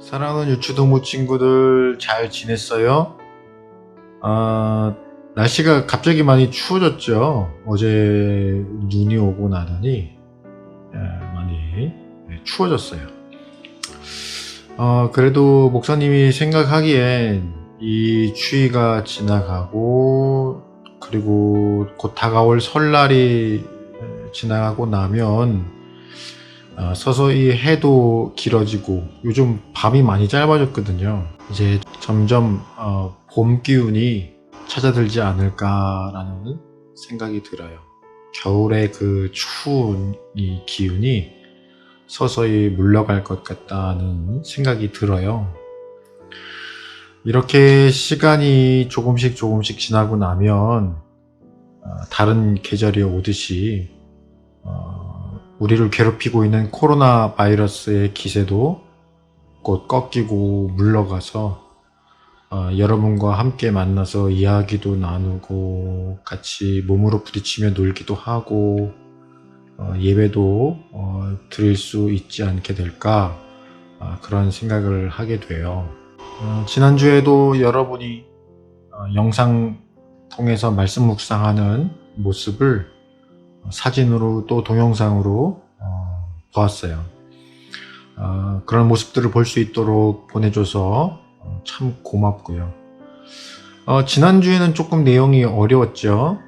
사랑하는 유치동무 친구들 잘 지냈어요? 날씨가 갑자기 많이 추워졌죠. 어제 눈이 오고 나더니 많이 추워졌어요. 그래도 목사님이 생각하기엔 이 추위가 지나가고 그리고 곧 다가올 설날이 지나가고 나면 서서히 해도 길어지고 요즘 밤이 많이 짧아졌거든요. 이제 점점 봄 기운이 찾아들지 않을까라는 생각이 들어요. 겨울의 그 추운 이 기운이 서서히 물러갈 것 같다는 생각이 들어요. 이렇게 시간이 조금씩 지나고 나면 다른 계절이 오듯이 우리를 괴롭히고 있는 코로나 바이러스의 기세도 곧 꺾이고 물러가서 여러분과 함께 만나서 이야기도 나누고 같이 몸으로 부딪히며 놀기도 하고 예배도 드릴 수 있지 않게 될까 그런 생각을 하게 돼요. 지난주에도 여러분이 영상 통해서 말씀 묵상하는 모습을 사진으로 또 동영상으로 보았어요. 그런 모습들을 볼 수 있도록 보내줘서 참 고맙고요. 지난주에는 조금 내용이 어려웠죠.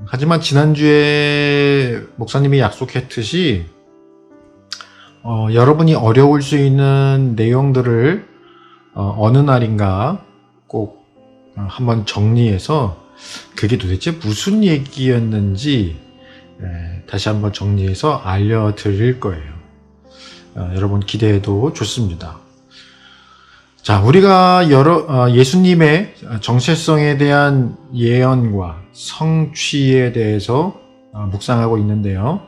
하지만 지난주에 목사님이 약속했듯이 여러분이 어려울 수 있는 내용들을 어느 날인가 꼭 한번 정리해서 그게 도대체 무슨 얘기였는지 다시 한번 정리해서 알려드릴 거예요. 여러분 기대해도 좋습니다. 자, 우리가 예수님의 정체성에 대한 예언과 성취에 대해서 묵상하고 있는데요.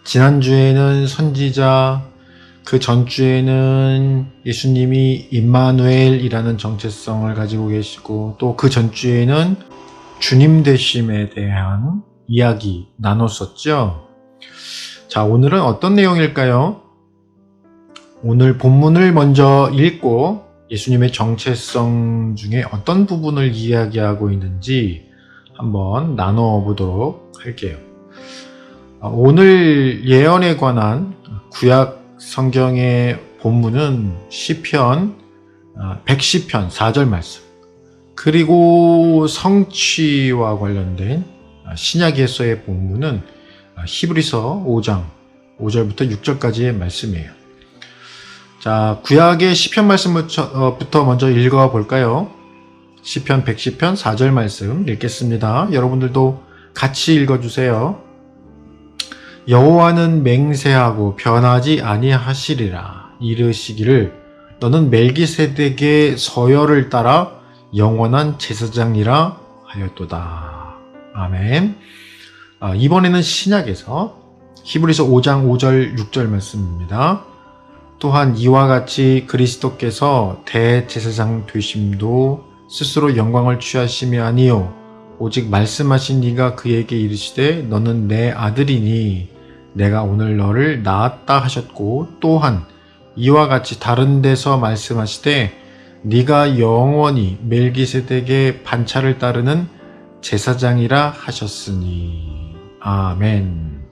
지난주에는 선지자, 그 전주에는 예수님이 임마누엘이라는 정체성을 가지고 계시고 또 그 전주에는 주님 되심에 대한 이야기 나눴었죠. 자, 오늘은 어떤 내용일까요? 오늘 본문을 먼저 읽고 예수님의 정체성 중에 어떤 부분을 이야기하고 있는지 한번 나눠보도록 할게요. 오늘 예언에 관한 구약 성경의 본문은 시편 110편 4절 말씀, 그리고 성취와 관련된 신약에서의 본문은 히브리서 5장 5절부터 6절까지의 말씀이에요. 자, 구약의 시편 말씀부터 먼저 읽어 볼까요? 시편 110편 4절 말씀 읽겠습니다. 여러분들도 같이 읽어주세요. 여호와는 맹세하고 변하지 아니하시리라. 이르시기를 너는 멜기세덱의 서열을 따라 영원한 제사장이라 하였도다. 아멘. 이번에는 신약에서 히브리서 5장 5절 6절 말씀입니다. 또한 이와 같이 그리스도께서 대제사장 되심도 스스로 영광을 취하심이 아니요 오직 말씀하신 이가 그에게 이르시되 너는 내 아들이니 내가 오늘 너를 낳았다 하셨고, 또한 이와 같이 다른 데서 말씀하시되 네가 영원히 멜기세덱의 반차를 따르는 제사장이라 하셨으니. 아멘.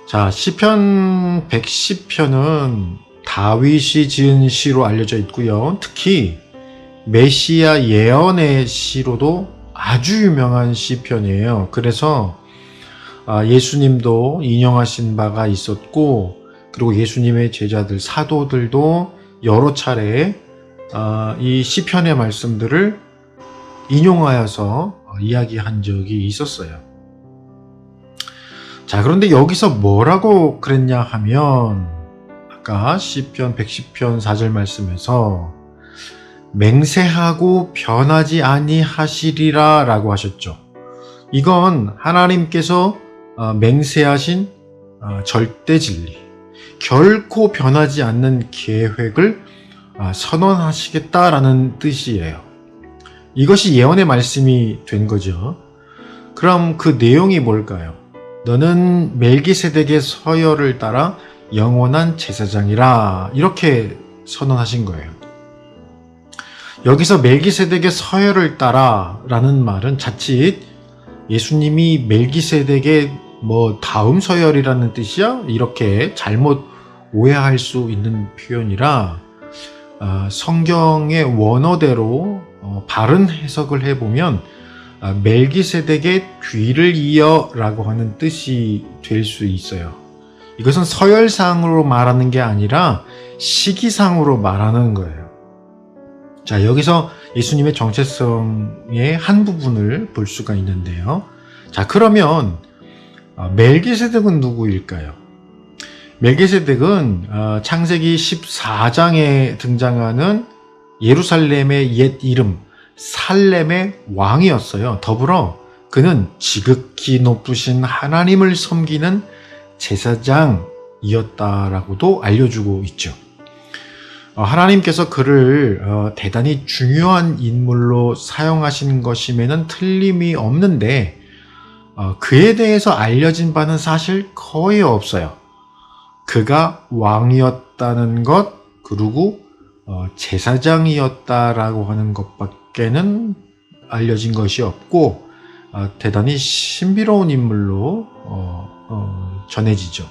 자, 시편 110편은 다윗이 지은 시로 알려져 있고요. 특히 메시아 예언의 시로도 아주 유명한 시편이에요. 그래서 예수님도 인용하신 바가 있었고, 그리고 예수님의 제자들, 사도들도 여러 차례 이 시편의 말씀들을 인용하여서 이야기한 적이 있었어요. 자, 그런데 여기서 뭐라고 그랬냐 하면 아까 시편 110편 4절 말씀에서 맹세하고 변하지 아니하시리라 라고 하셨죠. 이건 하나님께서 맹세하신 절대 진리, 결코 변하지 않는 계획을 선언하시겠다라는 뜻이에요. 이것이 예언의 말씀이 된 거죠. 그럼 그 내용이 뭘까요? 너는 멜기세덱의 서열을 따라 영원한 제사장이라 이렇게 선언하신 거예요. 여기서 멜기세덱의 서열을 따라 라는 말은 자칫 예수님이 멜기세덱의 다음 서열이라는 뜻이야? 이렇게 잘못 오해할 수 있는 표현이라 성경의 원어대로 바른 해석을 해보면 멜기세덱의 뒤를 이어 라고 하는 뜻이 될 수 있어요. 이것은 서열상으로 말하는 게 아니라 시기상으로 말하는 거예요. 자, 여기서 예수님의 정체성의 한 부분을 볼 수가 있는데요. 자, 그러면 멜기세덱은 누구일까요? 멜기세덱은 창세기 14장에 등장하는 예루살렘의 옛 이름 살렘의 왕이었어요. 더불어 그는 지극히 높으신 하나님을 섬기는 제사장이었다라고도 알려주고 있죠. 하나님께서 그를 대단히 중요한 인물로 사용하신 것임에는 틀림이 없는데 그에 대해서 알려진 바는 사실 거의 없어요. 그가 왕이었다는 것, 그리고 제사장이었다라고 하는 것밖에는 알려진 것이 없고 대단히 신비로운 인물로 전해지죠.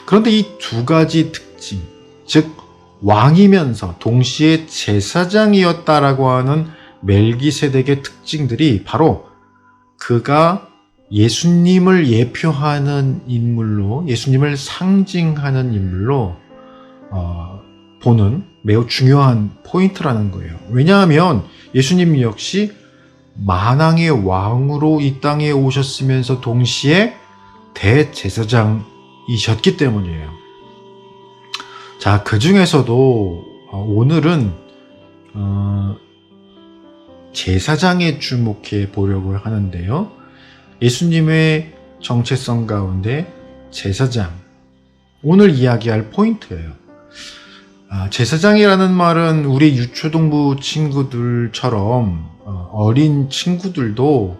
그런데 이 두 가지 특징, 즉 왕이면서 동시에 제사장이었다라고 하는 멜기세덱의 특징들이 바로 그가 예수님을 예표하는 인물로, 예수님을 상징하는 인물로 보는 매우 중요한 포인트라는 거예요. 왜냐하면 예수님 역시 만왕의 왕으로 이 땅에 오셨으면서 동시에 대제사장이셨기 때문이에요. 자, 그 중에서도 오늘은 제사장에 주목해 보려고 하는데요. 예수님의 정체성 가운데 제사장, 오늘 이야기할 포인트예요. 제사장이라는 말은 우리 유초동부 친구들처럼 어린 친구들도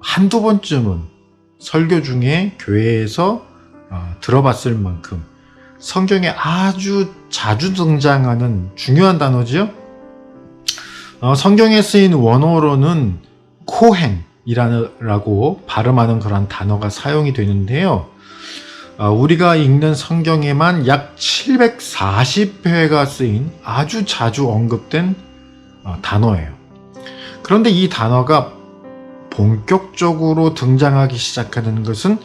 한두 번쯤은 설교 중에 교회에서 들어봤을 만큼 성경에 아주 자주 등장하는 중요한 단어죠. 성경에 쓰인 원어로는 코헨이라고 발음하는 그런 단어가 사용이 되는데요. 우리가 읽는 성경에만 약 740회가 쓰인 아주 자주 언급된 단어예요. 그런데 이 단어가 본격적으로 등장하기 시작하는 것은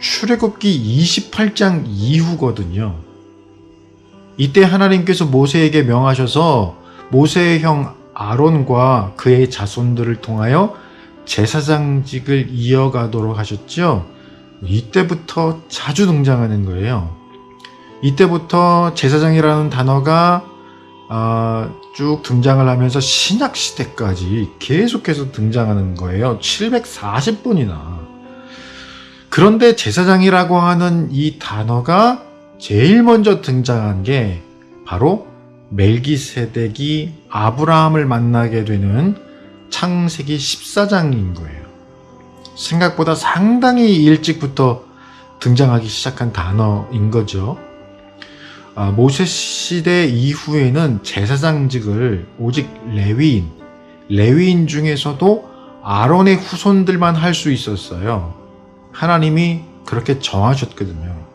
출애굽기 28장 이후거든요. 이때 하나님께서 모세에게 명하셔서 모세의 형 아론과 그의 자손들을 통하여 제사장직을 이어가도록 하셨죠. 이때부터 자주 등장하는 거예요. 이때부터 제사장이라는 단어가 쭉 등장을 하면서 신약시대까지 계속해서 등장하는 거예요. 740번이나. 그런데 제사장이라고 하는 이 단어가 제일 먼저 등장한 게 바로 멜기세덱이 아브라함을 만나게 되는 창세기 14장인 거예요. 생각보다 상당히 일찍부터 등장하기 시작한 단어인 거죠. 모세 시대 이후에는 제사장직을 오직 레위인 중에서도 아론의 후손들만 할 수 있었어요. 하나님이 그렇게 정하셨거든요.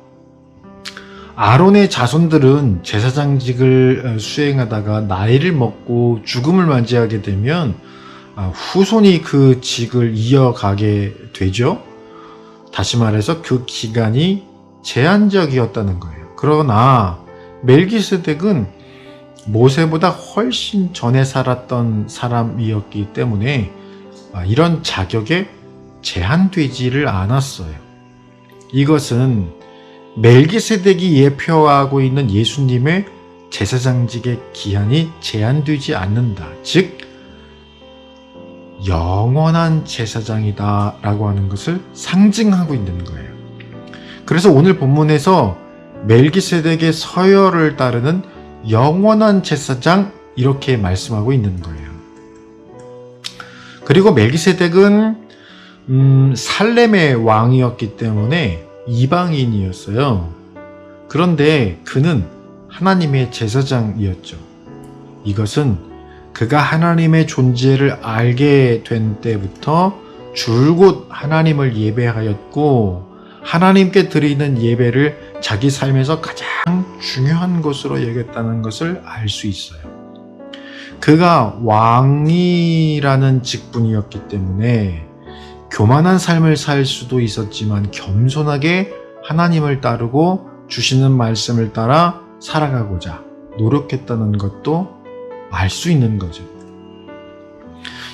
아론의 자손들은 제사장직을 수행하다가 나이를 먹고 죽음을 맞이하게 되면 후손이 그 직을 이어가게 되죠. 다시 말해서 그 기간이 제한적이었다는 거예요. 그러나 멜기세덱은 모세보다 훨씬 전에 살았던 사람이었기 때문에 이런 자격에 제한되지를 않았어요. 이것은 멜기세덱이 예표하고 있는 예수님의 제사장직의 기한이 제한되지 않는다. 즉 영원한 제사장이다 라고 하는 것을 상징하고 있는 거예요. 그래서 오늘 본문에서 멜기세덱의 서열을 따르는 영원한 제사장 이렇게 말씀하고 있는 거예요. 그리고 멜기세덱은 살렘의 왕이었기 때문에 이방인이었어요. 그런데 그는 하나님의 제사장이었죠. 이것은 그가 하나님의 존재를 알게 된 때부터 줄곧 하나님을 예배하였고 하나님께 드리는 예배를 자기 삶에서 가장 중요한 것으로 여겼다는 것을 알 수 있어요. 그가 왕이라는 직분이었기 때문에 교만한 삶을 살 수도 있었지만 겸손하게 하나님을 따르고 주시는 말씀을 따라 살아가고자 노력했다는 것도 알 수 있는 거죠.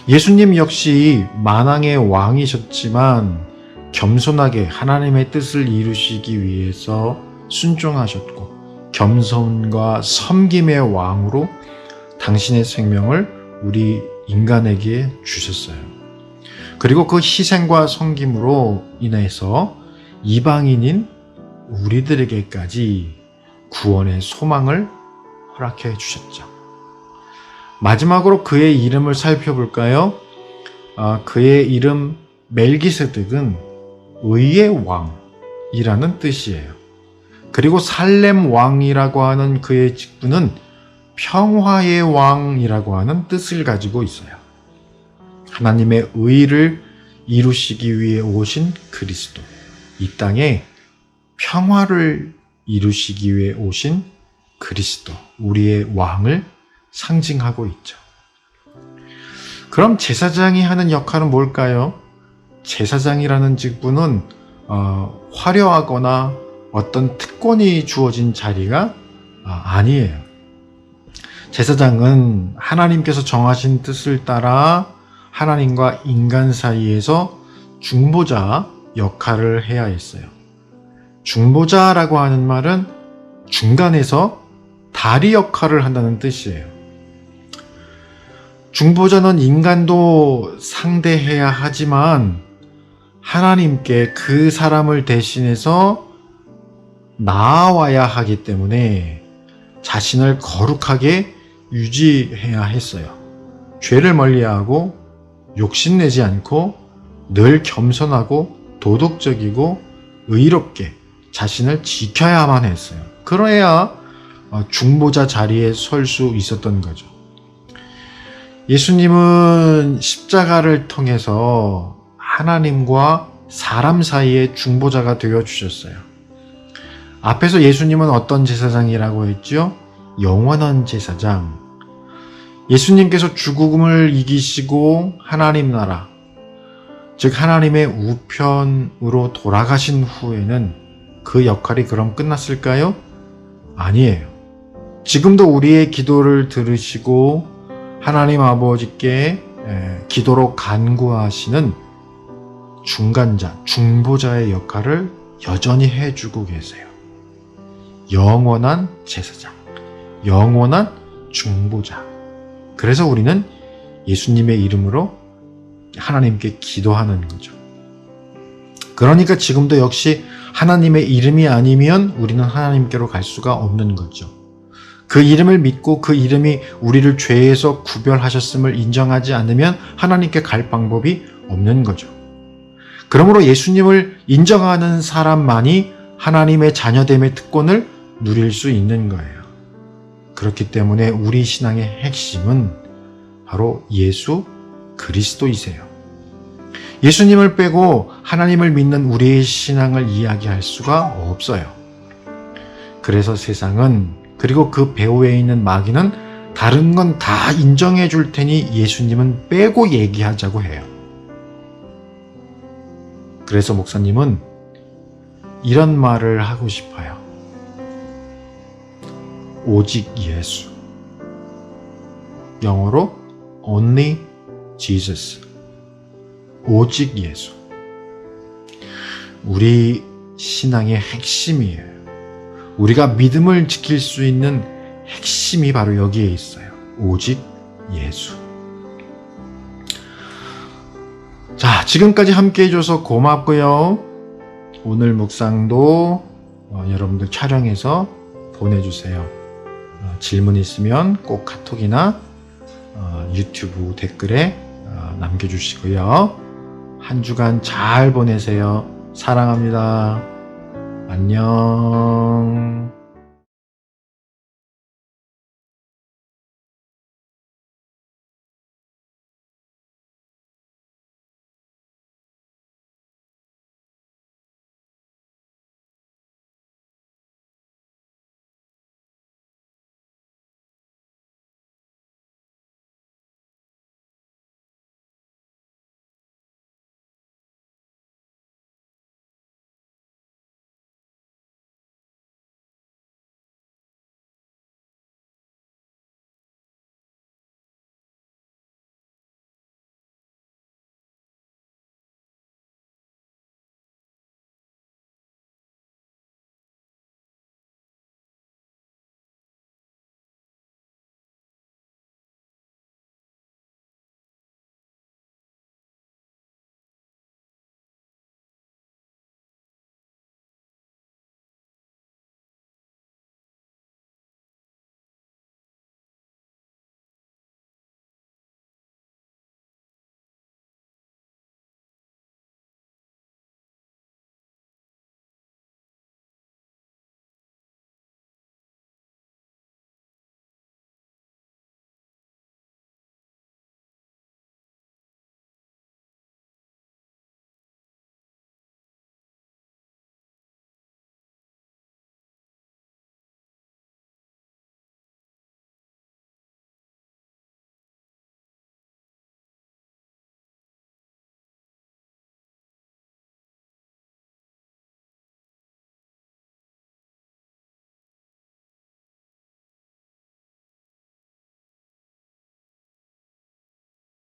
예수님 역시 만왕의 왕이셨지만 겸손하게 하나님의 뜻을 이루시기 위해서 순종하셨고 겸손과 섬김의 왕으로 당신의 생명을 우리 인간에게 주셨어요. 그리고 그 희생과 섬김으로 인해서 이방인인 우리들에게까지 구원의 소망을 허락해 주셨죠. 마지막으로 그의 이름을 살펴볼까요? 그의 이름 멜기세덱은 의의 왕이라는 뜻이에요. 그리고 살렘 왕이라고 하는 그의 직분은 평화의 왕이라고 하는 뜻을 가지고 있어요. 하나님의 의를 이루시기 위해 오신 그리스도, 이 땅에 평화를 이루시기 위해 오신 그리스도, 우리의 왕을 상징하고 있죠. 그럼 제사장이 하는 역할은 뭘까요? 제사장이라는 직분은 화려하거나 어떤 특권이 주어진 자리가 아니에요. 제사장은 하나님께서 정하신 뜻을 따라 하나님과 인간 사이에서 중보자 역할을 해야 했어요. 중보자라고 하는 말은 중간에서 다리 역할을 한다는 뜻이에요. 중보자는 인간도 상대해야 하지만 하나님께 그 사람을 대신해서 나아와야 하기 때문에 자신을 거룩하게 유지해야 했어요. 죄를 멀리하고 욕심내지 않고 늘 겸손하고 도덕적이고 의롭게 자신을 지켜야만 했어요. 그래야 중보자 자리에 설 수 있었던 거죠. 예수님은 십자가를 통해서 하나님과 사람 사이의 중보자가 되어 주셨어요. 앞에서 예수님은 어떤 제사장이라고 했죠? 영원한 제사장. 예수님께서 죽음을 이기시고 하나님 나라, 즉 하나님의 우편으로 돌아가신 후에는 그 역할이 그럼 끝났을까요? 아니에요. 지금도 우리의 기도를 들으시고 하나님 아버지께 기도로 간구하시는 중간자, 중보자의 역할을 여전히 해주고 계세요. 영원한 제사장, 영원한 중보자. 그래서 우리는 예수님의 이름으로 하나님께 기도하는 거죠. 그러니까 지금도 역시 하나님의 이름이 아니면 우리는 하나님께로 갈 수가 없는 거죠. 그 이름을 믿고 그 이름이 우리를 죄에서 구별하셨음을 인정하지 않으면 하나님께 갈 방법이 없는 거죠. 그러므로 예수님을 인정하는 사람만이 하나님의 자녀됨의 특권을 누릴 수 있는 거예요. 그렇기 때문에 우리 신앙의 핵심은 바로 예수 그리스도이세요. 예수님을 빼고 하나님을 믿는 우리의 신앙을 이야기할 수가 없어요. 그래서 세상은, 그리고 그 배후에 있는 마귀는 다른 건 다 인정해 줄 테니 예수님은 빼고 얘기하자고 해요. 그래서 목사님은 이런 말을 하고 싶어요. 오직 예수. 영어로 only Jesus. 오직 예수. 우리 신앙의 핵심이에요. 우리가 믿음을 지킬 수 있는 핵심이 바로 여기에 있어요. 오직 예수. 자, 지금까지 함께 해줘서 고맙고요. 오늘 묵상도 여러분들 촬영해서 보내주세요. 질문 있으면 꼭 카톡이나 유튜브 댓글에 남겨주시고요. 한 주간 잘 보내세요. 사랑합니다. 안녕.